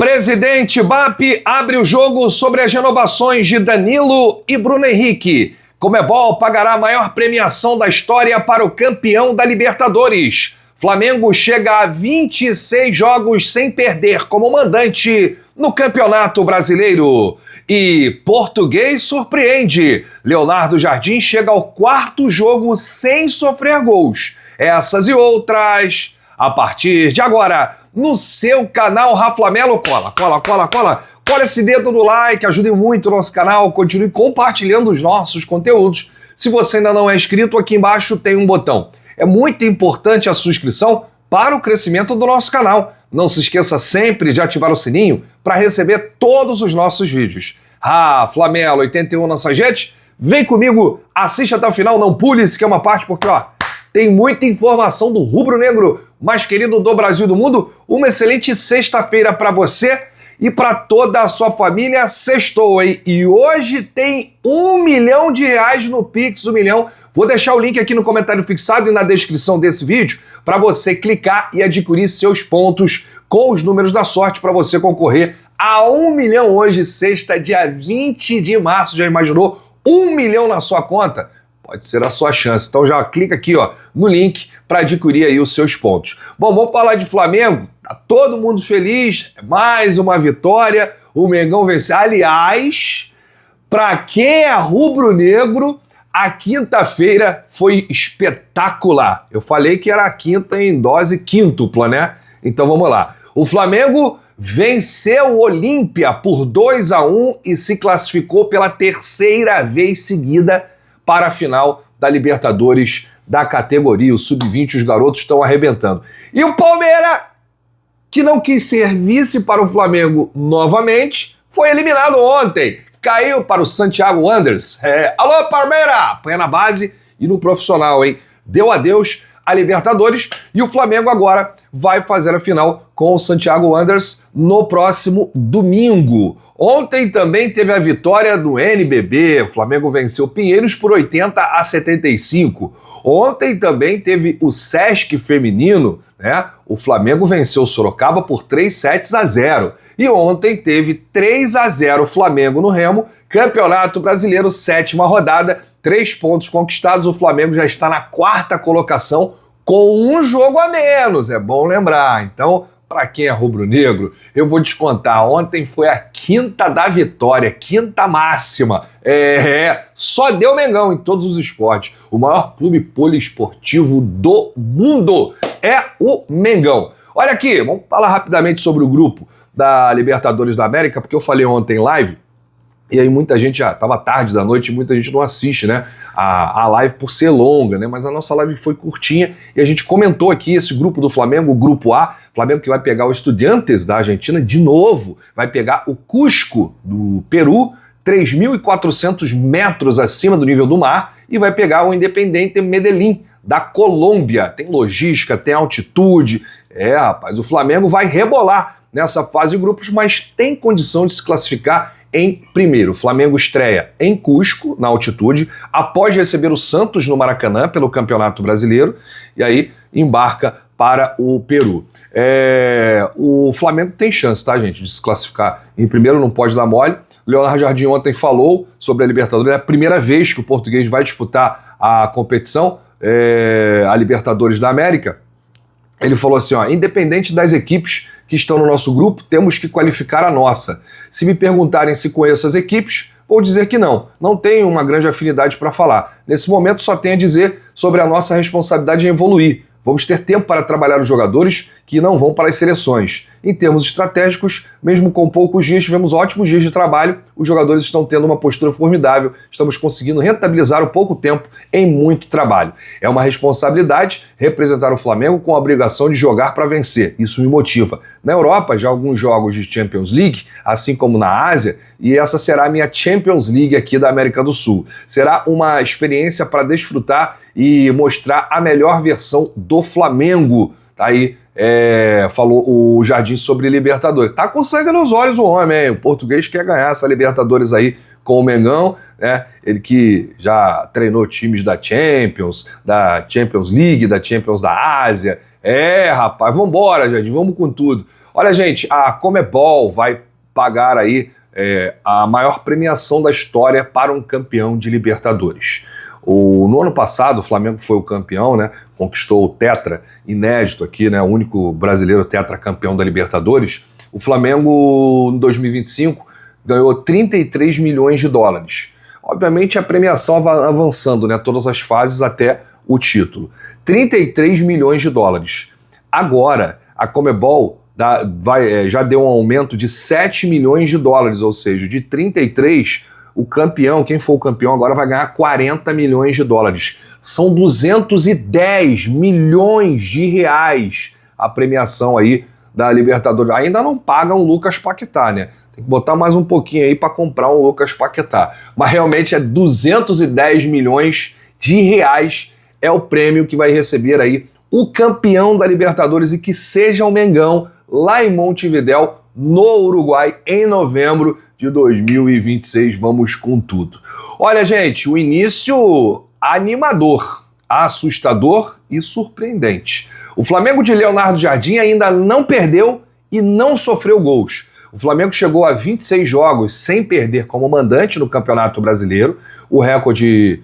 Presidente BAP abre o jogo sobre as renovações de Danilo e Bruno Henrique. Conmebol pagará a maior premiação da história para o campeão da Libertadores. Flamengo chega a 26 jogos sem perder como mandante no Campeonato Brasileiro. E Português surpreende. Leonardo Jardim chega ao quarto jogo sem sofrer gols. Essas e outras a partir de agora no seu canal Raflamelo. Cola esse dedo no like, ajude muito o nosso canal, continue compartilhando os nossos conteúdos. Se você ainda não é inscrito, aqui embaixo tem um botão. É muito importante a sua inscrição para o crescimento do nosso canal. Não se esqueça sempre de ativar o sininho para receber todos os nossos vídeos. Raflamelo 81 nossa gente, vem comigo, assiste até o final, não pule se quer uma parte, porque tem muita informação do rubro-negro mais querido do Brasil e do mundo. Uma excelente sexta-feira para você e para toda a sua família. Sextou, hein? E hoje tem R$1 milhão no Pix, 1 milhão. Vou deixar o link aqui no comentário fixado e na descrição desse vídeo para você clicar e adquirir seus pontos com os números da sorte para você concorrer a 1 milhão hoje, sexta, dia 20 de março. Já imaginou? 1 milhão na sua conta? Pode ser a sua chance. Então já clica aqui no link para adquirir aí os seus pontos. Bom, vamos falar de Flamengo. Tá todo mundo feliz. Mais uma vitória. O Mengão venceu. Aliás, para quem é rubro-negro, a quinta-feira foi espetacular. Eu falei que era a quinta em dose quíntupla, né? Então vamos lá. O Flamengo venceu o Olímpia por 2-1 e se classificou pela terceira vez seguida para a final da Libertadores da categoria. O Sub-20, os garotos estão arrebentando. E o Palmeiras, que não quis ser vice para o Flamengo novamente, foi eliminado ontem. Caiu para o Santiago Wanderers. Alô, Palmeiras! Apanha na base e no profissional, hein? Deu adeus a Libertadores e o Flamengo agora vai fazer a final com o Santiago Wanderers no próximo domingo. Ontem também teve a vitória do NBB, o Flamengo venceu Pinheiros por 80-75. Ontem também teve o Sesc feminino, né? O Flamengo venceu o Sorocaba por 3-0. E ontem teve 3-0 Flamengo no Remo, Campeonato Brasileiro, 7ª rodada, 3 pontos conquistados, o Flamengo já está na 4ª colocação com um jogo a menos, é bom lembrar. Então, para quem é rubro-negro, eu vou descontar. Ontem foi a quinta da vitória, quinta máxima. Só deu Mengão em todos os esportes. O maior clube poliesportivo do mundo é o Mengão. Olha aqui, vamos falar rapidamente sobre o grupo da Libertadores da América, porque eu falei ontem em live, e aí muita gente já estava tarde da noite, muita gente não assiste, né, a live por ser longa, né, mas a nossa live foi curtinha e a gente comentou aqui esse grupo do Flamengo, o grupo A, Flamengo que vai pegar o Estudiantes da Argentina de novo, vai pegar o Cusco do Peru, 3.400 metros acima do nível do mar, e vai pegar o Independiente Medellín da Colômbia. Tem logística, tem altitude, rapaz, o Flamengo vai rebolar nessa fase de grupos, mas tem condição de se classificar em primeiro. O Flamengo estreia em Cusco, na altitude, após receber o Santos no Maracanã pelo Campeonato Brasileiro, e aí embarca para o Peru. O Flamengo tem chance, tá, gente, de se classificar em primeiro, não pode dar mole. Leonardo Jardim ontem falou sobre a Libertadores, é a primeira vez que o português vai disputar a competição, a Libertadores da América. Ele falou assim, independente das equipes que estão no nosso grupo, temos que qualificar a nossa. Se me perguntarem se conheço as equipes, vou dizer que não. Não tenho uma grande afinidade para falar. Nesse momento só tenho a dizer sobre a nossa responsabilidade em evoluir. Vamos ter tempo para trabalhar os jogadores que não vão para as seleções. Em termos estratégicos, mesmo com poucos dias, tivemos ótimos dias de trabalho, os jogadores estão tendo uma postura formidável, estamos conseguindo rentabilizar o pouco tempo em muito trabalho. É uma responsabilidade representar o Flamengo com a obrigação de jogar para vencer, isso me motiva. Na Europa, já alguns jogos de Champions League, assim como na Ásia, e essa será a minha Champions League aqui da América do Sul. Será uma experiência para desfrutar e mostrar a melhor versão do Flamengo. Tá aí, falou o Jardim sobre Libertadores. Tá com sangue nos olhos o homem, hein? O português quer ganhar essa Libertadores aí com o Mengão, né? Ele que já treinou times da Champions League, da Champions da Ásia. Rapaz, vambora, Jardim, vamos com tudo. Olha, gente, a Conmebol vai pagar aí a maior premiação da história para um campeão de Libertadores. No ano passado, o Flamengo foi o campeão, né? Conquistou o tetra, inédito aqui, né? O único brasileiro tetracampeão da Libertadores. O Flamengo, em 2025, ganhou 33 milhões de dólares. Obviamente, a premiação avançando, né? Todas as fases até o título. 33 milhões de dólares. Agora, a Conmebol já deu um aumento de 7 milhões de dólares, ou seja, de 33, o campeão, quem for o campeão agora vai ganhar 40 milhões de dólares. São 210 milhões de reais a premiação aí da Libertadores. Ainda não pagam o Lucas Paquetá, né? Tem que botar mais um pouquinho aí para comprar um Lucas Paquetá. Mas realmente é 210 milhões de reais é o prêmio que vai receber aí o campeão da Libertadores, e que seja o Mengão lá em Montevidéu, no Uruguai, em novembro de 2026. Vamos com tudo. Olha, gente, o início animador, assustador e surpreendente. O Flamengo de Leonardo Jardim ainda não perdeu e não sofreu gols. O Flamengo chegou a 26 jogos sem perder como mandante no Campeonato Brasileiro. O recorde,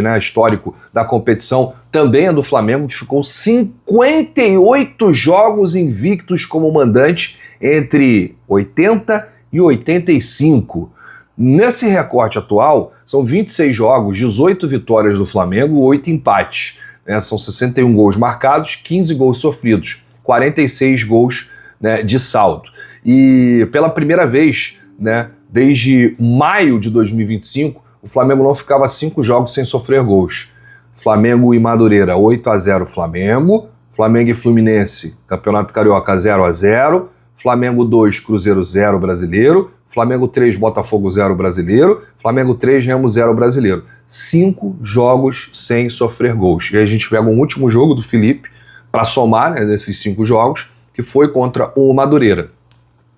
né, histórico da competição também é do Flamengo, que ficou 58 jogos invictos como mandante entre 80 e 85. Nesse recorte atual, são 26 jogos, 18 vitórias do Flamengo, 8 empates. Né? São 61 gols marcados, 15 gols sofridos, 46 gols, né, de saldo. E pela primeira vez, né, desde maio de 2025, o Flamengo não ficava 5 jogos sem sofrer gols. Flamengo e Madureira, 8-0 Flamengo. Flamengo e Fluminense, Campeonato Carioca 0-0. Flamengo 2, Cruzeiro 0 Brasileiro. Flamengo 3, Botafogo 0 Brasileiro. Flamengo 3, Remo 0 Brasileiro. 5 jogos sem sofrer gols. E aí a gente pega um último jogo do Felipe para somar, né, desses 5 jogos, que foi contra o Madureira.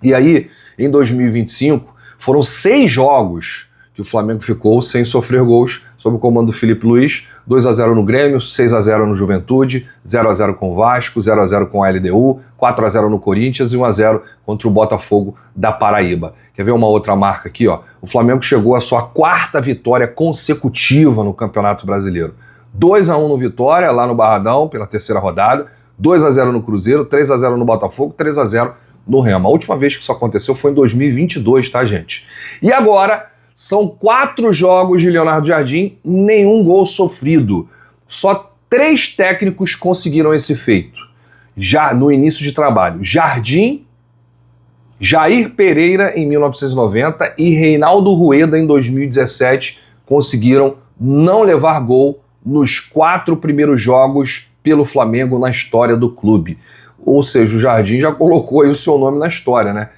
E aí, em 2025, foram 6 jogos que o Flamengo ficou sem sofrer gols sob o comando do Felipe Luiz. 2-0 no Grêmio, 6-0 no Juventude, 0-0 com o Vasco, 0-0 com a LDU, 4-0 no Corinthians e 1-0 contra o Botafogo da Paraíba. Quer ver uma outra marca aqui, ó? O Flamengo chegou à sua 4ª vitória consecutiva no Campeonato Brasileiro. 2-1 no Vitória, lá no Barradão, pela 3ª rodada, 2-0 no Cruzeiro, 3-0 no Botafogo, 3-0 no Remo. A última vez que isso aconteceu foi em 2022, tá, gente? E agora são 4 jogos de Leonardo Jardim, nenhum gol sofrido. Só 3 técnicos conseguiram esse feito, já no início de trabalho. Jardim, Jair Pereira em 1990 e Reinaldo Rueda em 2017 conseguiram não levar gol nos 4 primeiros jogos pelo Flamengo na história do clube. Ou seja, o Jardim já colocou aí o seu nome na história, né?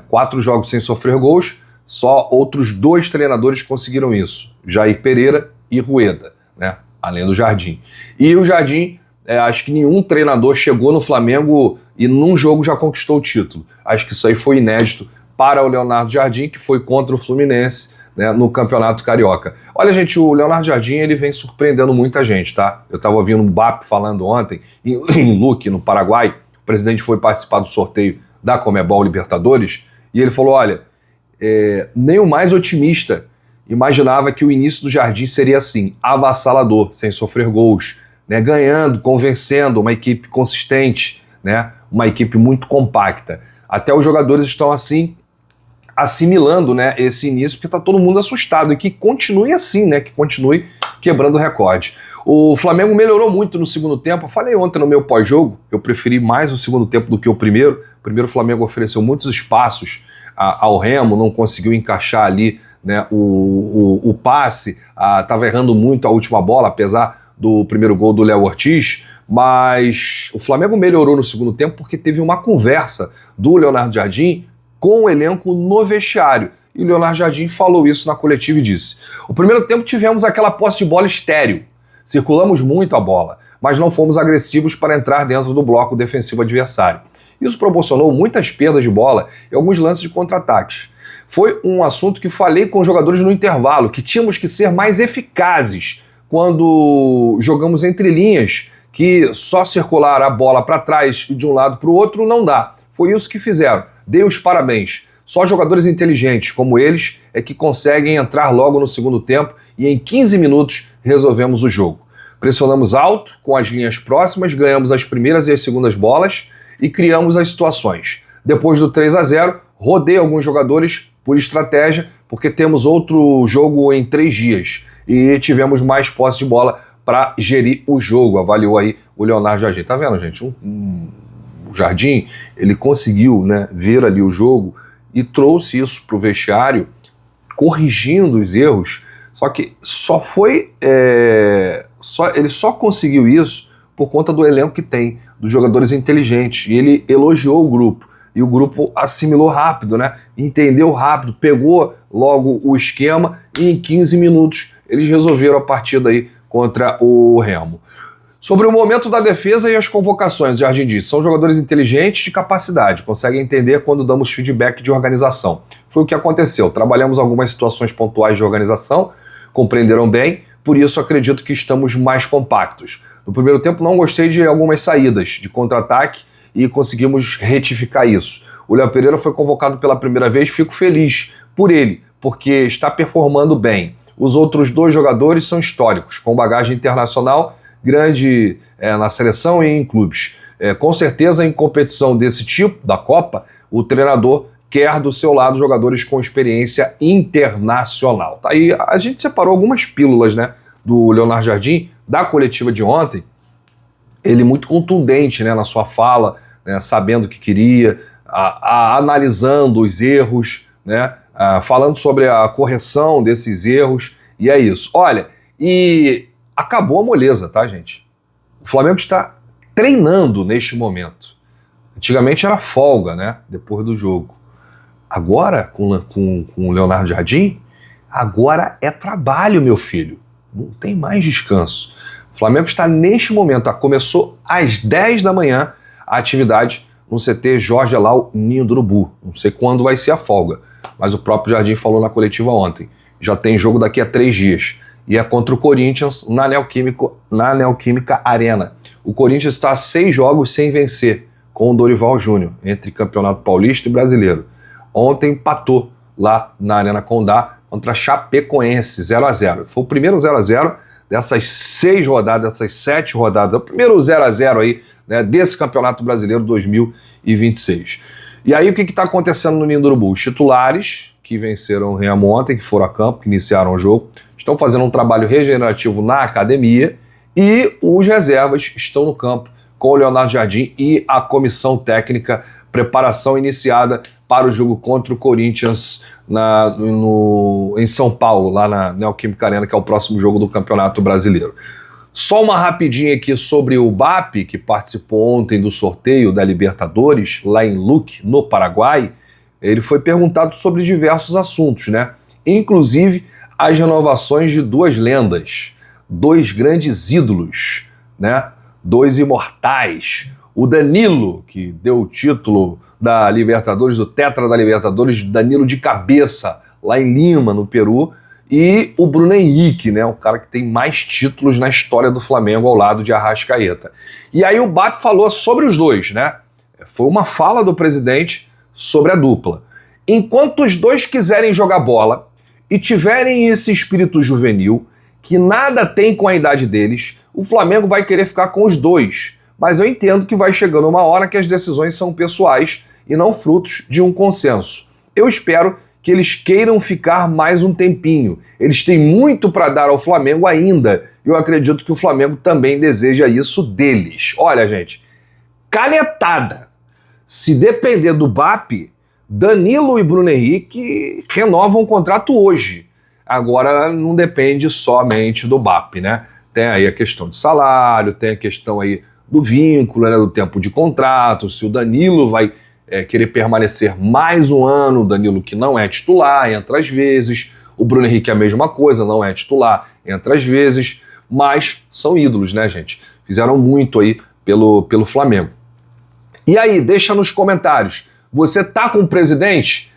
4 jogos sem sofrer gols, só outros 2 treinadores conseguiram isso, Jair Pereira e Rueda, né? Além do Jardim. E o Jardim, acho que nenhum treinador chegou no Flamengo e num jogo já conquistou o título. Acho que isso aí foi inédito para o Leonardo Jardim, que foi contra o Fluminense, né, no Campeonato Carioca. Olha, gente, o Leonardo Jardim, ele vem surpreendendo muita gente, tá? Eu estava ouvindo o BAP falando ontem, em Luque, no Paraguai, o presidente foi participar do sorteio da Conmebol Libertadores, e ele falou, olha, nem o mais otimista imaginava que o início do Jardim seria assim, avassalador, sem sofrer gols, né, ganhando, convencendo, uma equipe consistente, né, uma equipe muito compacta. Até os jogadores estão assim, assimilando, né, esse início, porque está todo mundo assustado, e que continue assim, né, que continue quebrando recorde. O Flamengo melhorou muito no segundo tempo. Eu falei ontem no meu pós-jogo, eu preferi mais o segundo tempo do que o primeiro. O primeiro, o Flamengo ofereceu muitos espaços ao Remo, não conseguiu encaixar ali, né, o passe, estava errando muito a última bola, apesar do primeiro gol do Léo Ortiz, mas o Flamengo melhorou no segundo tempo porque teve uma conversa do Leonardo Jardim com o elenco no vestiário. E o Leonardo Jardim falou isso na coletiva e disse: o primeiro tempo tivemos aquela posse de bola estéril, circulamos muito a bola, mas não fomos agressivos para entrar dentro do bloco defensivo adversário. Isso proporcionou muitas perdas de bola e alguns lances de contra-ataques. Foi um assunto que falei com os jogadores no intervalo, que tínhamos que ser mais eficazes quando jogamos entre linhas, que só circular a bola para trás e de um lado para o outro não dá. Foi isso que fizeram. Dei os parabéns. Só jogadores inteligentes como eles é que conseguem entrar logo no segundo tempo e em 15 minutos resolvemos o jogo. Pressionamos alto, com as linhas próximas, ganhamos as primeiras e as segundas bolas e criamos as situações. Depois do 3-0, rodei alguns jogadores por estratégia, porque temos outro jogo em 3 dias e tivemos mais posse de bola para gerir o jogo, avaliou aí o Leonardo Jardim. Tá vendo, gente? O Jardim, ele conseguiu, né, ver ali o jogo e trouxe isso para o vestiário, corrigindo os erros, só que ele só conseguiu isso por conta do elenco que tem, dos jogadores inteligentes, e ele elogiou o grupo, e o grupo assimilou rápido, né? Entendeu rápido, pegou logo o esquema, e em 15 minutos eles resolveram a partida aí contra o Remo. Sobre o momento da defesa e as convocações, o Jardim diz, são jogadores inteligentes de capacidade, conseguem entender quando damos feedback de organização. Foi o que aconteceu, trabalhamos algumas situações pontuais de organização, compreenderam bem, por isso acredito que estamos mais compactos. No primeiro tempo não gostei de algumas saídas de contra-ataque e conseguimos retificar isso. O Léo Pereira foi convocado pela primeira vez, fico feliz por ele, porque está performando bem. Os outros 2 jogadores são históricos, com bagagem internacional grande na seleção e em clubes. Com certeza, em competição desse tipo, da Copa, o treinador quer do seu lado jogadores com experiência internacional. Tá aí, a gente separou algumas pílulas, né, do Leonardo Jardim, da coletiva de ontem, ele muito contundente, né, na sua fala, né, sabendo o que queria, analisando os erros, né, falando sobre a correção desses erros, e é isso. Olha, e acabou a moleza, tá, gente? O Flamengo está treinando neste momento. Antigamente era folga, né, depois do jogo. Agora, com o Leonardo Jardim, agora é trabalho, meu filho. Não tem mais descanso. O Flamengo está neste momento, começou às 10 da manhã a atividade no CT Jorge Elal Ninho do Urubu. Não sei quando vai ser a folga, mas o próprio Jardim falou na coletiva ontem. Já tem jogo daqui a 3 dias. E é contra o Corinthians na Neoquímica Arena. O Corinthians está a 6 jogos sem vencer, com o Dorival Júnior, entre Campeonato Paulista e Brasileiro. Ontem empatou lá na Arena Condá contra Chapecoense, 0-0. Foi o primeiro 0-0 dessas 6 rodadas, dessas 7 rodadas. É o primeiro 0-0 aí, né, desse Campeonato Brasileiro 2026. E aí o que está acontecendo no Ninho do Urubu? Os titulares que venceram o Remo ontem, que foram a campo, que iniciaram o jogo, estão fazendo um trabalho regenerativo na academia e os reservas estão no campo com o Leonardo Jardim e a comissão técnica, preparação iniciada para o jogo contra o Corinthians em São Paulo, lá na Neoquímica Arena, que é o próximo jogo do Campeonato Brasileiro. Só uma rapidinha aqui sobre o BAP, que participou ontem do sorteio da Libertadores, lá em Luque, no Paraguai. Ele foi perguntado sobre diversos assuntos, né? Inclusive as renovações de 2 lendas, 2 grandes ídolos, né? 2 imortais. O Danilo, que deu o título da Libertadores, do Tetra da Libertadores, Danilo de cabeça, lá em Lima, no Peru, e o Bruno Henrique, né? O cara que tem mais títulos na história do Flamengo ao lado de Arrascaeta. E aí o BAP falou sobre os 2, né? Foi uma fala do presidente sobre a dupla. Enquanto os 2 quiserem jogar bola e tiverem esse espírito juvenil, que nada tem com a idade deles, o Flamengo vai querer ficar com os 2. Mas eu entendo que vai chegando uma hora que as decisões são pessoais e não frutos de um consenso. Eu espero que eles queiram ficar mais um tempinho. Eles têm muito para dar ao Flamengo ainda. Eu acredito que o Flamengo também deseja isso deles. Olha, gente, canetada. Se depender do BAP, Danilo e Bruno Henrique renovam o contrato hoje. Agora não depende somente do BAP, né? Tem aí a questão de salário, tem a questão aí do vínculo, né, do tempo de contrato, se o Danilo vai querer permanecer mais um ano, o Danilo que não é titular, entra às vezes, o Bruno Henrique é a mesma coisa, não é titular, entra às vezes, mas são ídolos, né, gente? Fizeram muito aí pelo Flamengo. E aí, deixa nos comentários, você tá com o presidente?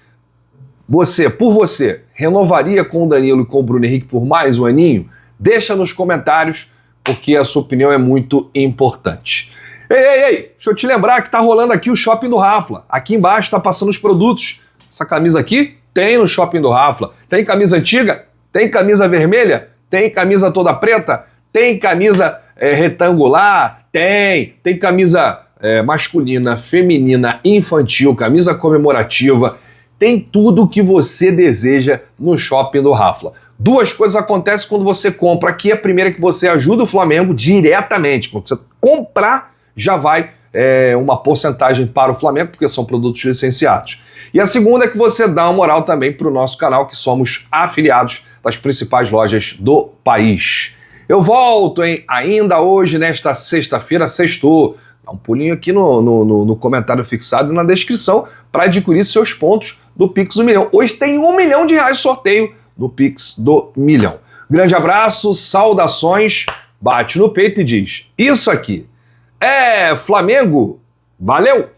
Por você, renovaria com o Danilo e com o Bruno Henrique por mais um aninho? Deixa nos comentários porque a sua opinião é muito importante. Ei, deixa eu te lembrar que tá rolando aqui o Shopping do Rafla. Aqui embaixo tá passando os produtos. Essa camisa aqui tem no Shopping do Rafla. Tem camisa antiga? Tem camisa vermelha? Tem camisa toda preta? Tem camisa retangular? Tem camisa masculina, feminina, infantil, camisa comemorativa. Tem tudo o que você deseja no Shopping do Rafla. Duas coisas acontecem quando você compra aqui. A primeira é que você ajuda o Flamengo diretamente. Quando você comprar, já vai uma porcentagem para o Flamengo, porque são produtos licenciados. E a segunda é que você dá uma moral também para o nosso canal, que somos afiliados das principais lojas do país. Eu volto, ainda hoje, nesta sexta-feira, sextou. Dá um pulinho aqui no comentário fixado e na descrição para adquirir seus pontos do Pix do Milhão. Hoje tem R$1 milhão sorteio do Pix do Milhão. Grande abraço, saudações, bate no peito e diz: isso aqui é Flamengo. Valeu!